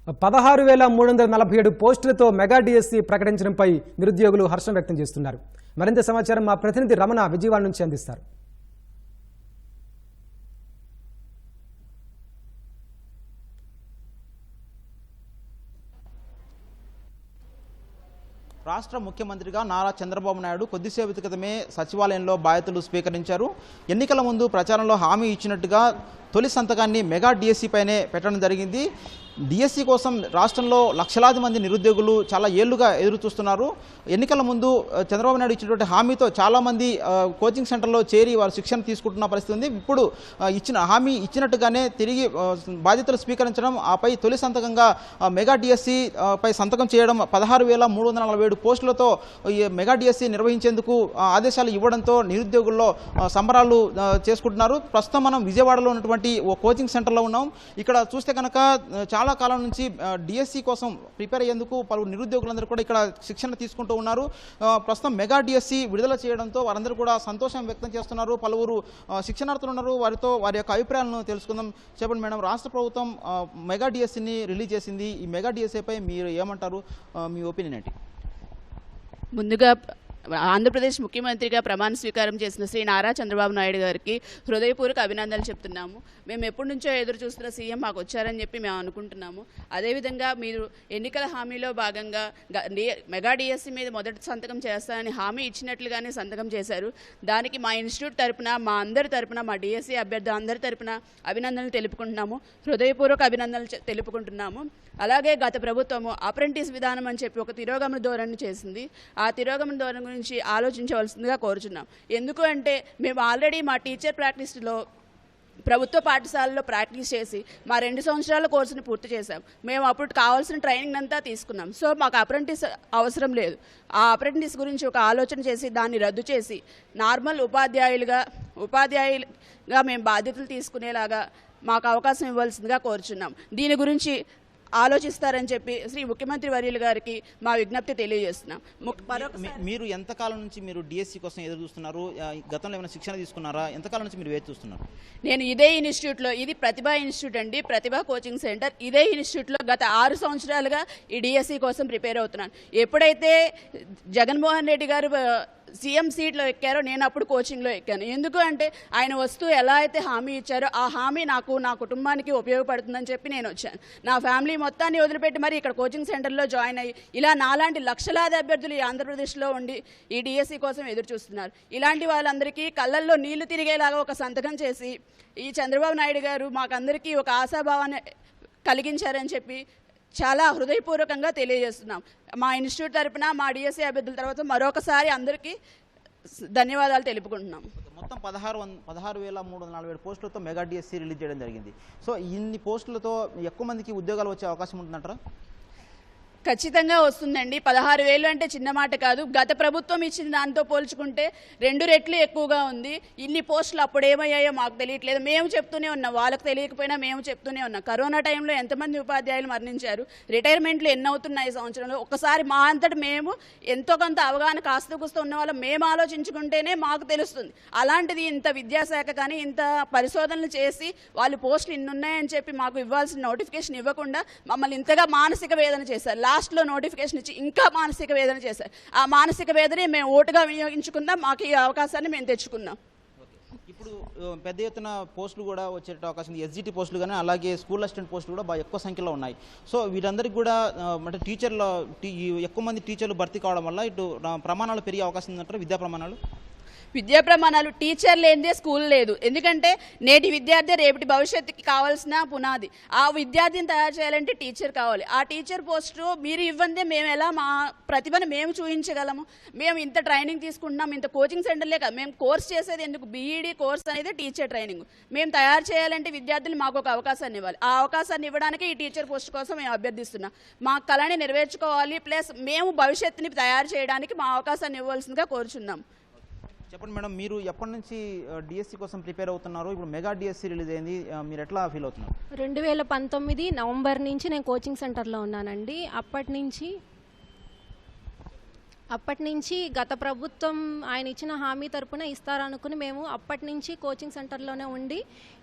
16,347 పోస్టులతో mega DSC ప్రకటించడంపై నిరుద్యోగులు హర్షం వ్యక్తం చేస్తున్నారు. మరింత సమాచారం మా ప్రతినిధి రమణ విజయవాడ నుంచి అందిస్తారు. రాష్ట్ర ముఖ్యమంత్రిగా నారా చంద్రబాబు నాయుడు కొద్దిసేపటి క్రితమే సచివాలయంలో బాధ్యతలు స్వీకరించారు. ఎన్నికల ముందు ప్రచారంలో హామీ ఇచ్చినట్టుగా తొలి సంతకాన్ని మెగా డిఎస్సి పైనే పెట్టడం జరిగింది. డిఎస్సి కోసం రాష్ట్రంలో లక్షలాది మంది నిరుద్యోగులు చాలా ఏళ్లుగా ఎదురు చూస్తున్నారు. ఎన్నికల ముందు చంద్రబాబు నాయుడు ఇచ్చినటువంటి హామీతో చాలామంది కోచింగ్ సెంటర్లో చేరి వారు శిక్షణ తీసుకుంటున్న పరిస్థితి ఉంది. ఇప్పుడు ఇచ్చిన హామీ ఇచ్చినట్టుగానే తిరిగి బాధ్యతలు స్వీకరించడం, ఆపై తొలి సంతకంగా మెగా డిఎస్సి పై సంతకం చేయడం, 16,347 పోస్టులతో ఈ మెగా డిఎస్సి నిర్వహించేందుకు ఆదేశాలు ఇవ్వడంతో నిరుద్యోగుల్లో సంబరాలు చేసుకుంటున్నారు. ప్రస్తుతం మనం విజయవాడలో ఉన్నటువంటి ఓ కోచింగ్ సెంటర్లో ఉన్నాం. ఇక్కడ చూస్తే కనుక చాలా కాలం నుంచి డిఎస్సి కోసం ప్రిపేర్ అయ్యేందుకు పలువురు నిరుద్యోగులందరూ కూడా ఇక్కడ శిక్షణ తీసుకుంటూ ఉన్నారు. ప్రస్తుతం మెగా డిఎస్సి విడుదల చేయడంతో వారందరూ కూడా సంతోషం వ్యక్తం చేస్తున్నారు. పలువురు శిక్షణార్థులు ఉన్నారు, వారితో వారి యొక్క అభిప్రాయాలను తెలుసుకుందాం. చెప్పండి మేడం, రాష్ట్ర ప్రభుత్వం మెగా డిఎస్సిని రిలీజ్ చేసింది. ఈ మెగా డిఎస్సిపై మీరు ఏమంటారు? మీ ఒపీనియన్ ఏంటి? ముందుగా ఆంధ్రప్రదేశ్ ముఖ్యమంత్రిగా ప్రమాణ స్వీకారం చేసిన శ్రీ నారా చంద్రబాబు నాయుడు గారికి హృదయపూర్వక అభినందనలు చెప్తున్నాము. మేము ఎప్పటి నుంచో ఎదురు చూస్తున్న సీఎం మాకు వచ్చారని చెప్పి మేము అనుకుంటున్నాము. అదేవిధంగా మీరు ఎన్నికల హామీలో భాగంగా మెగా డిఎస్సి మీద మొదటి సంతకం చేస్తారని హామీ ఇచ్చినట్లుగానే సంతకం చేశారు. దానికి మా ఇన్స్టిట్యూట్ తరపున, మా అందరి తరపున, మా డిఎస్సి అభ్యర్థి అందరి తరపున అభినందనలు తెలుపుకుంటున్నాము, హృదయపూర్వక అభినందనలు తెలుపుకుంటున్నాము. అలాగే గత ప్రభుత్వము అప్రెంటిస్ విధానం అని చెప్పి ఒక తిరోగమన ధోరణి చేసింది. ఆ తిరోగమన ధోరణి గురించి ఆలోచించవలసిందిగా కోరుచున్నాం. ఎందుకు అంటే మేము ఆల్రెడీ మా టీచర్ ప్రాక్టీస్లో ప్రభుత్వ పాఠశాలలో ప్రాక్టీస్ చేసి మా 2 సంవత్సరాల కోర్సుని పూర్తి చేశాం. మేము అప్పుడు కావాల్సిన ట్రైనింగ్ అంతా తీసుకున్నాం. సో మాకు అప్రెంటిస్ అవసరం లేదు. ఆ అప్రెంటిస్ గురించి ఒక ఆలోచన చేసి దాన్ని రద్దు చేసి నార్మల్ ఉపాధ్యాయులుగా మేము బాధ్యతలు తీసుకునేలాగా మాకు అవకాశం ఇవ్వాల్సిందిగా కోరుచున్నాం. దీని గురించి ఆలోచిస్తారని చెప్పి శ్రీ ముఖ్యమంత్రి వర్యులు గారికి మా విజ్ఞప్తి తెలియజేస్తున్నాం. మీరు ఎంతకాలం నుంచి మీరు డిఎస్సి కోసం ఎదురు చూస్తున్నారు? గతంలో ఏమైనా శిక్షణ తీసుకున్నారా? ఎంతకాలం నుంచి మీరు వేచి చూస్తున్నారు? నేను ఇదే ఇన్స్టిట్యూట్లో, ఇది ప్రతిభా ఇన్స్టిట్యూట్ అండి, ప్రతిభా కోచింగ్ సెంటర్. ఇదే ఇన్స్టిట్యూట్లో గత 6 సంవత్సరాలుగా ఈ డిఎస్సి కోసం ప్రిపేర్ అవుతున్నాను. ఎప్పుడైతే జగన్మోహన్ రెడ్డి గారు సీఎం సీట్లో ఎక్కారో నేను అప్పుడు కోచింగ్లో ఎక్కాను. ఎందుకు అంటే ఆయన వస్తూ ఎలా అయితే హామీ ఇచ్చారో ఆ హామీ నాకు, నా కుటుంబానికి ఉపయోగపడుతుందని చెప్పి నేను వచ్చాను. నా ఫ్యామిలీ మొత్తాన్ని వదిలిపెట్టి మరి ఇక్కడ కోచింగ్ సెంటర్లో జాయిన్ అయ్యి ఇలా నాలాంటి లక్షలాది అభ్యర్థులు ఈ ఆంధ్రప్రదేశ్లో ఉండి ఈ డిఎస్సి కోసం ఎదురు చూస్తున్నారు. ఇలాంటి వాళ్ళందరికీ కళ్ళల్లో నీళ్లు తిరిగేలాగా ఒక సంతకం చేసి ఈ చంద్రబాబు నాయుడు గారు మాకందరికీ ఒక ఆశాభావాన్ని కలిగించారని చెప్పి చాలా హృదయపూర్వకంగా తెలియజేస్తున్నాం. మా ఇన్స్టిట్యూట్ తరపున, మా డిఎస్సి అభ్యర్థుల తర్వాత మరొకసారి అందరికీ ధన్యవాదాలు తెలుపుకుంటున్నాం. మొత్తం 16,347 పోస్టులతో మెగా డిఎస్సి రిలీజ్ చేయడం జరిగింది. సో ఇన్ని పోస్టులతో ఎక్కువ మందికి ఉద్యోగాలు వచ్చే అవకాశం ఉంటుందంటారా? ఖచ్చితంగా వస్తుందండి. 16,000 అంటే చిన్న మాట కాదు. గత ప్రభుత్వం ఇచ్చిన దాంతో పోల్చుకుంటే 2 రెట్లు ఎక్కువగా ఉంది. ఇన్ని పోస్టులు అప్పుడు ఏమయ్యాయో మాకు తెలియట్లేదు. మేము చెప్తూనే ఉన్నాం, వాళ్ళకి తెలియకపోయినా మేము చెప్తూనే ఉన్నాం. కరోనా టైంలో ఎంతమంది ఉపాధ్యాయులు మరణించారు, రిటైర్మెంట్లు ఎన్ని అవుతున్నాయి సంవత్సరంలో. ఒకసారి మా అంతటి మేము ఎంతో కొంత అవగాహన కాస్త కూస్త ఉన్న వాళ్ళం మేము ఆలోచించుకుంటేనే మాకు తెలుస్తుంది. అలాంటిది ఇంత విద్యాశాఖ కానీ ఇంత పరిశోధనలు చేసి వాళ్ళు పోస్టులు ఇన్ని ఉన్నాయని చెప్పి మాకు ఇవ్వాల్సిన నోటిఫికేషన్ ఇవ్వకుండా మమ్మల్ని ఇంతగా మానసిక వేదన చేశారు. లాస్ట్లో నోటిఫికేషన్ ఇచ్చి ఇంకా మానసిక వేదన చేశారు. ఆ మానసిక వేదనే మేము ఓటుగా వినియోగించుకుందాం, మాకు ఈ అవకాశాన్ని మేము తెచ్చుకున్నాం. ఇప్పుడు పెద్ద ఎత్తున పోస్టులు కూడా వచ్చే అవకాశం ఉంది. ఎస్జిటి పోస్టులు కానీ అలాగే స్కూల్ అసిస్టెంట్ పోస్టులు కూడా బాగా ఎక్కువ సంఖ్యలో ఉన్నాయి. సో వీరందరికీ కూడా అంటే ఎక్కువ మంది టీచర్లు భర్తీ కావడం వల్ల ఇటు ప్రమాణాలు పెరిగే అవకాశం ఉందంటారు. విద్యా ప్రమాణాలు టీచర్ లేనిదే స్కూల్ లేదు. ఎందుకంటే నేటి విద్యార్థి రేపటి భవిష్యత్తుకి కావాల్సిన పునాది. ఆ విద్యార్థిని తయారు చేయాలంటే టీచర్ కావాలి. ఆ టీచర్ పోస్టు మీరు ఇవ్వందే మేము ఎలా మా ప్రతిభను మేము చూపించగలము? మేము ఇంత ట్రైనింగ్ తీసుకుంటున్నాం, ఇంత కోచింగ్ సెంటర్లే కాదు, మేము కోర్స్ చేసేది ఎందుకు? బీఈడీ కోర్స్ అనేది టీచర్ ట్రైనింగ్. మేము తయారు చేయాలంటే విద్యార్థులు మాకు ఒక అవకాశాన్ని ఇవ్వాలి. ఆ అవకాశాన్ని ఇవ్వడానికి ఈ టీచర్ పోస్ట్ కోసం మేము అభ్యర్థిస్తున్నాం. మా కళని నెరవేర్చుకోవాలి, ప్లస్ మేము భవిష్యత్తుని తయారు చేయడానికి మా అవకాశాన్ని ఇవ్వాల్సిందిగా కోరుచున్నాం. చెప్పండి మేడం, మీరు ఎప్పటి నుంచి డిఎస్సి కోసం ప్రిపేర్ అవుతున్నారు? ఇప్పుడు మెగా డిఎస్సి రిలీజ్ అయింది, మీరు ఎట్లా ఫీల్ అవుతున్నారు? 2019 నవంబర్ నుంచి నేను కోచింగ్ సెంటర్లో ఉన్నానండి. అప్పటి నుంచి అప్పటి నుంచి గత ప్రభుత్వం ఆయన ఇచ్చిన హామీ తరపున ఇస్తారనుకుని మేము అప్పటి నుంచి కోచింగ్ సెంటర్లోనే ఉండి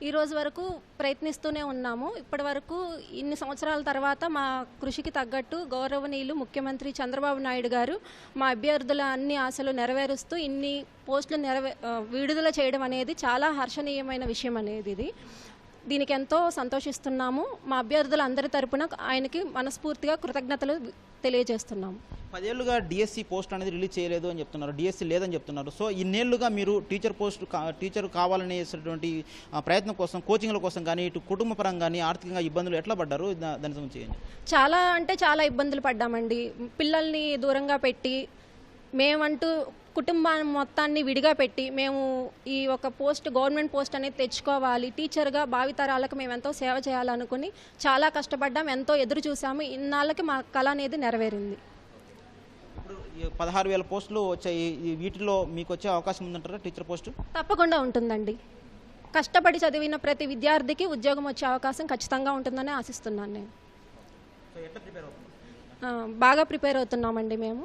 ఈ రోజు వరకు ప్రయత్నిస్తూనే ఉన్నాము. ఇప్పటి వరకు ఇన్ని సంవత్సరాల తర్వాత మా కృషికి తగ్గట్టు గౌరవనీయులు ముఖ్యమంత్రి చంద్రబాబు నాయుడు గారు మా అభ్యర్థుల అన్ని ఆశలు నెరవేరుస్తూ ఇన్ని పోస్టులు విడుదల చేయడం అనేది చాలా హర్షణీయమైన విషయం అనేది ఇది. దీనికి ఎంతో సంతోషిస్తున్నాము. మా అభ్యర్థులందరి తరపున ఆయనకి మనస్ఫూర్తిగా కృతజ్ఞతలు తెలియజేస్తున్నాము. 10 ఏళ్లుగా డిఎస్సి పోస్ట్ అనేది రిలీజ్ చేయలేదు అని చెప్తున్నారు, డిఎస్సి లేదని చెప్తున్నారు. సో ఇన్నేళ్లుగా మీరు టీచర్ కావాలనేటువంటి ప్రయత్నం కోసం, కోచింగ్ల కోసం కానీ, ఇటు కుటుంబ పరంగా కానీ ఆర్థికంగా ఇబ్బందులు ఎట్లా పడ్డారు? దాని గురించి చాలా అంటే చాలా ఇబ్బందులు పడ్డామండి. పిల్లల్ని దూరంగా పెట్టి మేమంటూ కుటుంబాన్ని మొత్తాన్ని విడిగా పెట్టి మేము ఈ ఒక గవర్నమెంట్ పోస్ట్ అనేది తెచ్చుకోవాలి, టీచర్గా భావితరాలకు మేము ఎంతో సేవ చేయాలనుకుని చాలా కష్టపడ్డాం, ఎంతో ఎదురు చూసాము. ఇన్నాళ్ళకి మా కళ అనేది నెరవేరింది. ఇప్పుడు 16,000 పోస్టులు వచ్చాయి. వీటిలో మీకు వచ్చే అవకాశం ఉందంటారా టీచర్ పోస్టు? తప్పకుండా ఉంటుందండి. కష్టపడి చదివిన ప్రతి విద్యార్థికి ఉద్యోగం వచ్చే అవకాశం ఖచ్చితంగా ఉంటుందని ఆశిస్తున్నాను నేను. బాగా ప్రిపేర్ అవుతున్నామండి. మేము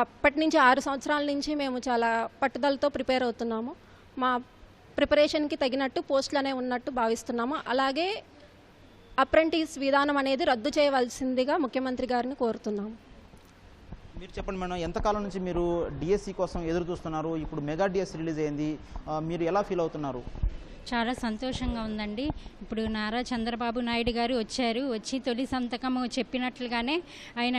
అప్పటి నుంచి 6 సంవత్సరాల నుంచి మేము చాలా పట్టుదలతో ప్రిపేర్ అవుతున్నాము. మా ప్రిపరేషన్కి తగినట్టు పోస్టులనే ఉన్నట్టు భావిస్తున్నాము. అలాగే అప్రెంటిస్ విధానం అనేది రద్దు చేయవలసిందిగా ముఖ్యమంత్రి గారిని కోరుతున్నాము. మీరు చెప్పండి మేడం, ఎంతకాలం నుంచి మీరు డిఎస్సి కోసం ఎదురు చూస్తున్నారు? ఇప్పుడు మెగా డిఎస్సి రిలీజ్ అయింది, మీరు ఎలా ఫీల్ అవుతున్నారు? చాలా సంతోషంగా ఉందండి. ఇప్పుడు నారా చంద్రబాబు నాయుడు గారు వచ్చి తొలి సంతకం చెప్పినట్లుగానే ఆయన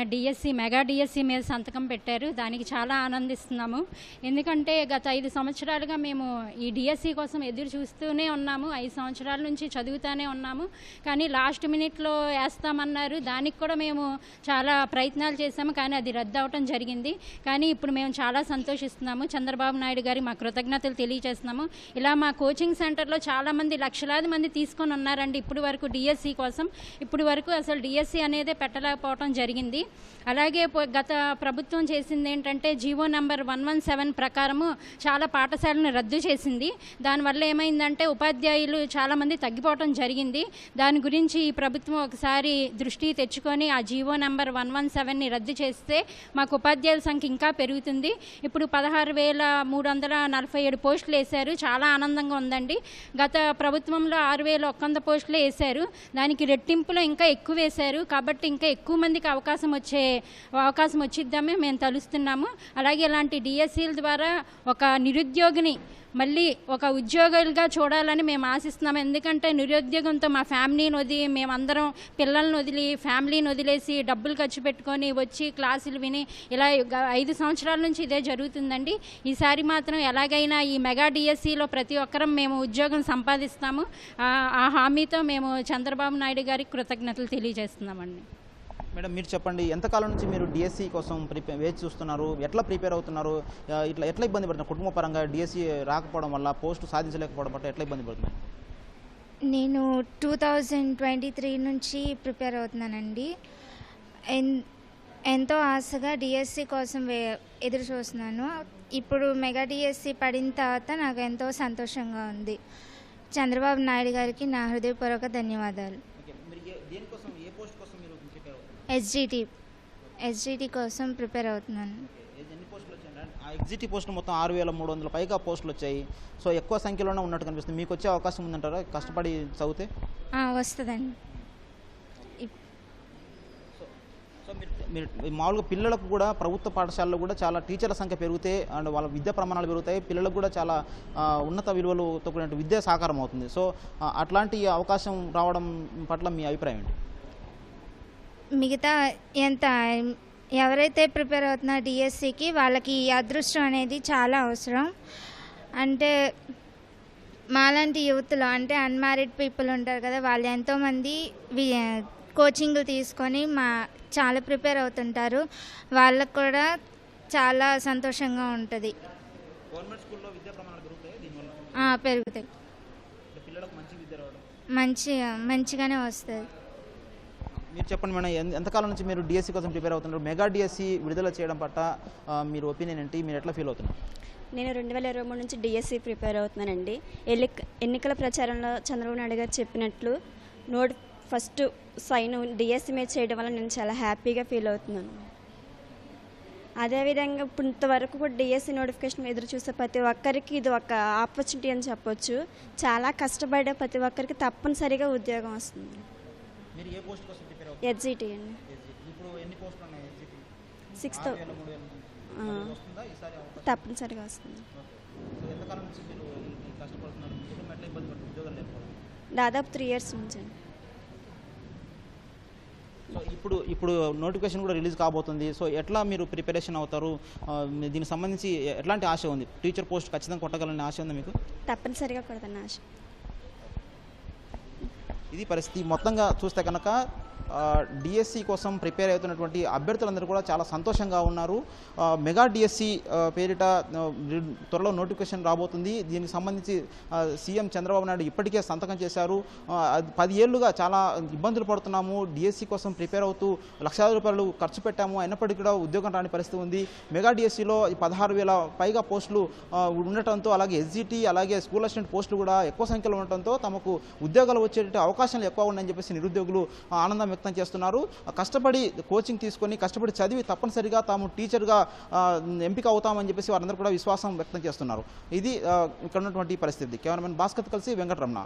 మెగా డిఎస్సి మీద సంతకం పెట్టారు. దానికి చాలా ఆనందిస్తున్నాము. ఎందుకంటే గత 5 సంవత్సరాలుగా మేము ఈ డిఎస్సి కోసం ఎదురు చూస్తూనే ఉన్నాము. 5 సంవత్సరాల నుంచి చదువుతూనే ఉన్నాము. కానీ లాస్ట్ మినిట్లో వేస్తామన్నారు. దానికి కూడా మేము చాలా ప్రయత్నాలు చేశాము, కానీ అది రద్దు అవటం జరిగింది. కానీ ఇప్పుడు మేము చాలా సంతోషిస్తున్నాము. చంద్రబాబు నాయుడు గారి మా కృతజ్ఞతలు తెలియజేస్తున్నాము. ఇలా మా కోచింగ్ సెంటర్ చాలామంది లక్షలాది మంది తీసుకొని ఉన్నారండి ఇప్పుడు వరకు డిఎస్సి కోసం. ఇప్పుడు వరకు అసలు డిఎస్సి అనేదే పెట్టలేకపోవడం జరిగింది. అలాగే గత ప్రభుత్వం చేసింది ఏంటంటే జీవో నెంబర్ 117 ప్రకారము చాలా పాఠశాలను రద్దు చేసింది. దానివల్ల ఏమైందంటే ఉపాధ్యాయులు చాలామంది తగ్గిపోవడం జరిగింది. దాని గురించి ఈ ప్రభుత్వం ఒకసారి దృష్టి తెచ్చుకొని ఆ జీవో నెంబర్ 117ని రద్దు చేస్తే మాకు ఉపాధ్యాయుల సంఖ్య ఇంకా పెరుగుతుంది. ఇప్పుడు 16,347 పోస్టులు వేశారు. చాలా ఆనందంగా ఉందండి. గత ప్రభుత్వంలో 6,100 పోస్టులు వేశారు. దానికి రెట్టింపులో ఇంకా ఎక్కువ వేశారు. కాబట్టి ఇంకా ఎక్కువ మందికి అవకాశం వచ్చిద్దామే మేము తలుస్తున్నాము. అలాగే ఇలాంటి డిఎస్సీల ద్వారా ఒక నిరుద్యోగిని మళ్ళీ ఒక ఉద్యోగులుగా చూడాలని మేము ఆశిస్తున్నాము. ఎందుకంటే నిరుద్యోగంతో మా ఫ్యామిలీని మేమందరం పిల్లల్ని ఫ్యామిలీని వదిలేసి డబ్బులు ఖర్చు పెట్టుకొని వచ్చి క్లాసులు విని ఇలా 5 సంవత్సరాల నుంచి ఇదే జరుగుతుందండి. ఈసారి మాత్రం ఎలాగైనా ఈ మెగా డిఎస్సిలో ప్రతి ఒక్కరం మేము ఉద్యోగం సంపాదిస్తాము. ఆ హామీతో మేము చంద్రబాబు నాయుడు గారికి కృతజ్ఞతలు తెలియజేస్తున్నామండి. మేడం, మీరు చెప్పండి, ఎంతకాలం నుంచి మీరు డిఎస్సి కోసం వేచి చూస్తున్నారు? ఎట్లా ప్రిపేర్ అవుతున్నారు? ఎట్లా ఇబ్బంది పడుతున్నారు? కుటుంబ పరంగా డిఎస్సి రాకపోవడం వల్ల, పోస్టు సాధించలేకపోవడం వల్ల ఎట్లా ఇబ్బంది పడుతున్నారు? నేను 2023 నుంచి ప్రిపేర్ అవుతున్నానండి. ఎంతో ఆశగా డిఎస్సి కోసం ఎదురు చూస్తున్నాను. ఇప్పుడు మెగా డిఎస్సి పడిన తర్వాత నాకు ఎంతో సంతోషంగా ఉంది. చంద్రబాబు నాయుడు గారికి నా హృదయపూర్వక ధన్యవాదాలు. ఎస్జిటి కోసం ప్రిపేర్ అవుతున్నాను. ఎగ్జిట్ పోస్టులు మొత్తం 6,300 పైగా పోస్టులు వచ్చాయి. సో ఎక్కువ సంఖ్యలోనే ఉన్నట్టు కనిపిస్తుంది. మీకు వచ్చే అవకాశం ఉందంటారా కష్టపడి చదివితే? వస్తుందండి. సో మీరు మామూలుగా పిల్లలకు కూడా ప్రభుత్వ పాఠశాలలో కూడా చాలా టీచర్ల సంఖ్య పెరిగితే అండ్ వాళ్ళ విద్యా ప్రమాణాలు పెరుగుతాయి. పిల్లలకు కూడా చాలా ఉన్నత విలువలతో కూడిన విద్యా సాకారం అవుతుంది. సో అట్లాంటి అవకాశం రావడం పట్ల మీ అభిప్రాయం ఏంటి? మిగతా ఎవరైతే ప్రిపేర్ అవుతున్నారో డిఎస్సికి వాళ్ళకి ఈ అదృష్టం అనేది చాలా అవసరం. అంటే మాలాంటి యూత్లో అంటే అన్మ్యారీడ్ పీపుల్ ఉంటారు కదా, వాళ్ళు ఎంతోమంది కోచింగ్లు తీసుకొని చాలా ప్రిపేర్ అవుతుంటారు. వాళ్ళకు కూడా చాలా సంతోషంగా ఉంటుంది. పెరుగుతాయి, మంచిగానే వస్తుంది. మీరు చెప్పండి మేడం, ఎంతకాలం నుంచి మీరు డిఎస్సి కోసం ప్రిపేర్ అవుతున్నారు? మెగా డిఎస్సి విడుదల చేయడం పట్ల మీరు ఒపీనియన్ ఏంటి? మీరు ఎట్లా ఫీల్ అవుతున్నారు? నేను 2023 నుంచి డిఎస్సి ప్రిపేర్ అవుతున్నానండి. ఎన్నికల ప్రచారంలో చంద్రబాబు నాయుడు గారు చెప్పినట్లు ఫస్ట్ సైన్ డిఎస్సి మీద చేయడం వల్ల నేను చాలా హ్యాపీగా ఫీల్ అవుతున్నాను. అదేవిధంగా ఇప్పుడు ఇంతవరకు కూడా డిఎస్సి నోటిఫికేషన్ ఎదురు చూసే ప్రతి ఒక్కరికి ఇది ఒక ఆపర్చునిటీ అని చెప్పొచ్చు. చాలా కష్టపడే ప్రతి ఒక్కరికి తప్పనిసరిగా ఉద్యోగం వస్తుంది. మీరు ఏ పోస్ట్ కోసం ప్రిపేర్ అవుతారు? ఎస్జిటి అండి. ఇప్పుడు ఎన్ని పోస్టులు ఉన్నాయి ఎస్జిటి? 6,000 వస్తుందా ఈసారి అవకాశం? తప్పనిసరిగా వస్తుంది. సో ఎంతకాలం నుంచి మీరు ఈ కష్టపడుతున్నారు? కుటుంబం ఎట్లా ఇబ్బంది పడుతుంది ఉద్యోగాలు లేకపోవడం? దాదాపు 3 years నుంచి అండి. సో ఇప్పుడు నోటిఫికేషన్ కూడా రిలీజ్ కాబోతుంది. సో ఎట్లా మీరు ప్రిపరేషన్ అవుతారు? దీనికి సంబంధించి ఎట్లాంటి ఆశ ఉంది? టీచర్ పోస్ట్ ఖచ్చితంగా కొట్టగలనే ఆశ ఉంది మీకు? తప్పనిసరిగా కొడతాను ఆశ. ఇది పరిస్థితి. మొత్తంగా చూస్తే కనుక డిఎస్సి కోసం ప్రిపేర్ అవుతున్నటువంటి అభ్యర్థులందరూ కూడా చాలా సంతోషంగా ఉన్నారు. మెగా డిఎస్సి పేరిట త్వరలో నోటిఫికేషన్ రాబోతుంది. దీనికి సంబంధించి సీఎం చంద్రబాబు నాయుడు ఇప్పటికే సంతకం చేశారు. 10 ఏళ్లుగా చాలా ఇబ్బందులు పడుతున్నాము, డిఎస్సి కోసం ప్రిపేర్ అవుతూ లక్షలాది రూపాయలు ఖర్చు పెట్టాము, అయినప్పటికీ కూడా ఉద్యోగం రాని పరిస్థితి ఉంది. మెగా డిఎస్సిలో 16,000 పైగా పోస్టులు ఉండటంతో, అలాగే ఎస్జిటి, అలాగే స్కూల్ అసిస్టెంట్ పోస్టులు కూడా ఎక్కువ సంఖ్యలో ఉండటంతో తమకు ఉద్యోగాలు వచ్చేట అవకాశాలు ఎక్కువ ఉన్నాయని చెప్పేసి నిరుద్యోగులు ఆనందం వ్యక్తం చేస్తున్నారు. కష్టపడి కోచింగ్ తీసుకొని కష్టపడి చదివి తప్పనిసరిగా తాము టీచర్గా ఎంపిక అవుతామని చెప్పేసి వారందరూ కూడా విశ్వాసం వ్యక్తం చేస్తున్నారు. ఇది ఇక్కడ ఉన్నటువంటి పరిస్థితి. కెమెరామెన్ భాస్కర్ కలిసి వెంకటరమణ.